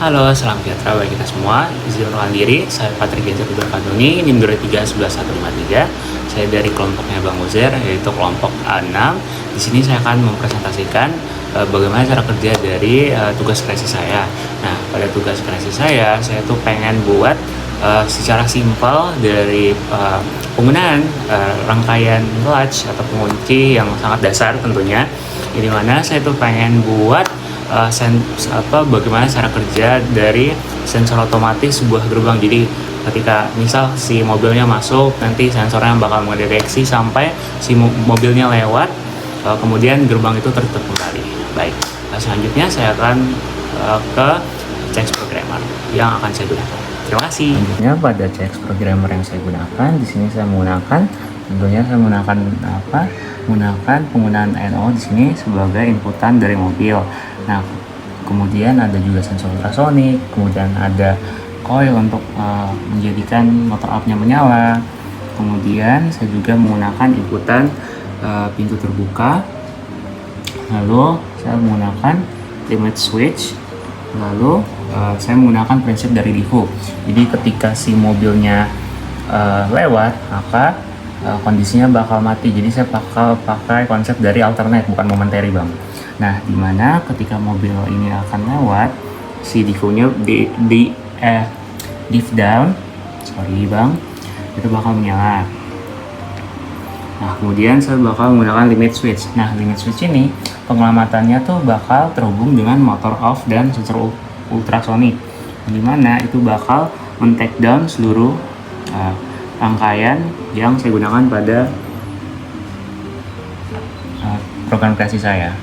Halo, salam sejahtera bagi kita semua. Izin perkenalkan diri, saya Patrick Gencer Fantoni, NIM 231153. Saya dari kelompoknya Bang Uzair, yaitu kelompok A6. Di sini saya akan mempresentasikan bagaimana cara kerja dari tugas kreasi saya. Nah, pada tugas kreasi saya tuh pengen buat secara simpel dari penggunaan rangkaian latch atau pengunci yang sangat dasar tentunya. Di mana saya tuh pengen buat bagaimana cara kerja dari sensor otomatis sebuah gerbang. Jadi ketika misal si mobilnya masuk, nanti sensornya bakal mendeteksi sampai si mobilnya lewat, kemudian gerbang itu tertutup kembali. Baik, selanjutnya saya akan ke CX Programmer yang akan saya gunakan. Terima kasih. Selanjutnya pada CX Programmer yang saya gunakan, di sini saya menggunakan menggunakan penggunaan NO di sini sebagai inputan dari mobil. Nah, kemudian ada juga sensor ultrasonik, kemudian ada coil untuk menjadikan motor up-nya menyala. Kemudian saya juga menggunakan inputan pintu terbuka. Lalu saya menggunakan limit switch. Lalu saya menggunakan prinsip dari DIFU. Jadi ketika si mobilnya lewat, maka kondisinya bakal mati. Jadi saya pakai konsep dari alternate, bukan momentary, Bang. Nah, dimana ketika mobil ini akan lewat, si DIFU-nya diff down, Bang, itu bakal menyala. Nah, kemudian saya bakal menggunakan limit switch. Nah, limit switch ini pengelamatannya tuh bakal terhubung dengan motor off dan sensor ultrasonik, dimana itu bakal men-take down seluruh rangkaian yang saya gunakan pada program kreasi saya.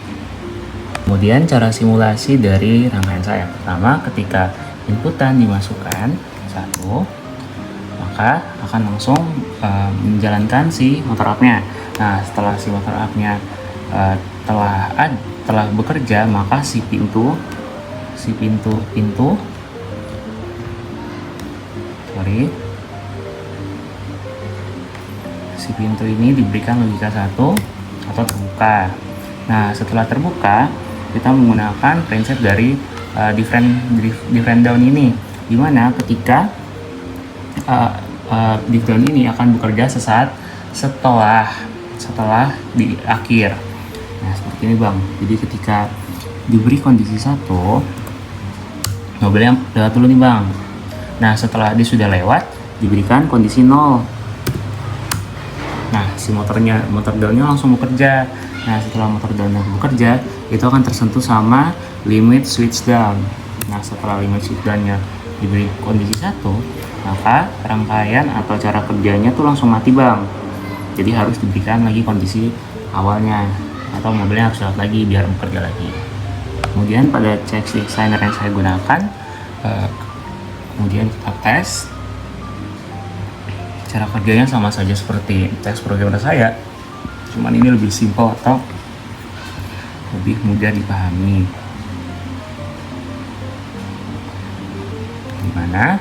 Kemudian cara simulasi dari rangkaian saya. Pertama, ketika inputan dimasukkan satu, maka akan langsung menjalankan si motor up-nya. Nah, setelah si motor up-nya telah bekerja, maka si pintu ini diberikan logika 1 atau terbuka. Nah, setelah terbuka, kita menggunakan prinsip dari different down ini, dimana ketika diff down ini akan bekerja sesaat setelah di akhir. Nah, seperti ini, Bang. Jadi ketika diberi kondisi 1, mobilnya lewat dulu nih, Bang. Nah, setelah dia sudah lewat, diberikan kondisi 0. Nah, si motor downnya langsung bekerja. Nah, setelah motor downnya bekerja, itu akan tersentuh sama limit switch down. Nah, setelah limit switch downnya diberi kondisi 1, maka rangkaian atau cara kerjanya tuh langsung mati, Bang. Jadi harus diberikan lagi kondisi awalnya, atau mobilnya harus lewat lagi biar bekerja lagi. Kemudian pada CX Designer yang saya gunakan, kemudian kita tes. Cara kerjanya sama saja seperti CX Programmer saya, cuman ini lebih simpel atau lebih mudah dipahami. Dimana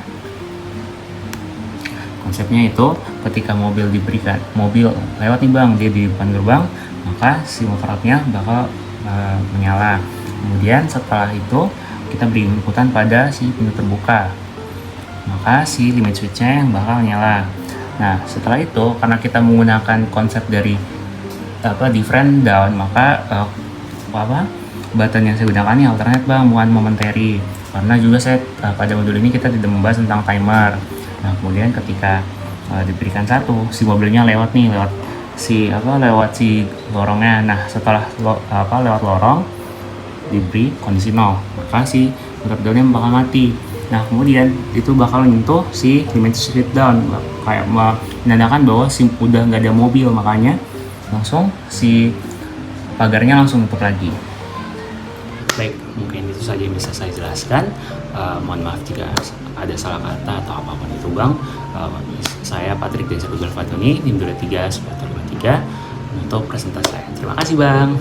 konsepnya itu ketika mobil lewat nih, Bang, dia di depan gerbang, maka si motor up-nya bakal menyala. Kemudian setelah itu kita beri inputan pada si pintu terbuka, maka si limit switch-nya yang bakal nyala. Nah, setelah itu karena kita menggunakan konsep dari different down, maka button yang saya gunakan ini alternate, Bang, bukan momentary. Karena juga saya pada modul ini kita tidak membahas tentang timer. Nah, kemudian ketika diberikan 1, si mobilnya lewat si lorongnya. Nah, setelah lewat lorong diberi kondisi 0, maka si motor downnya bakal mati. Nah, kemudian itu bakal menyentuh si limit switch down, kayak menandakan bahwa udah nggak ada mobil, makanya langsung si pagarnya langsung tutup lagi. Baik, mungkin itu saja yang bisa saya jelaskan. Mohon maaf jika ada salah kata atau apapun itu, Bang. Saya Patrick Gencer Fantoni, NIM 231153 untuk presentasi saya. Terima kasih, Bang.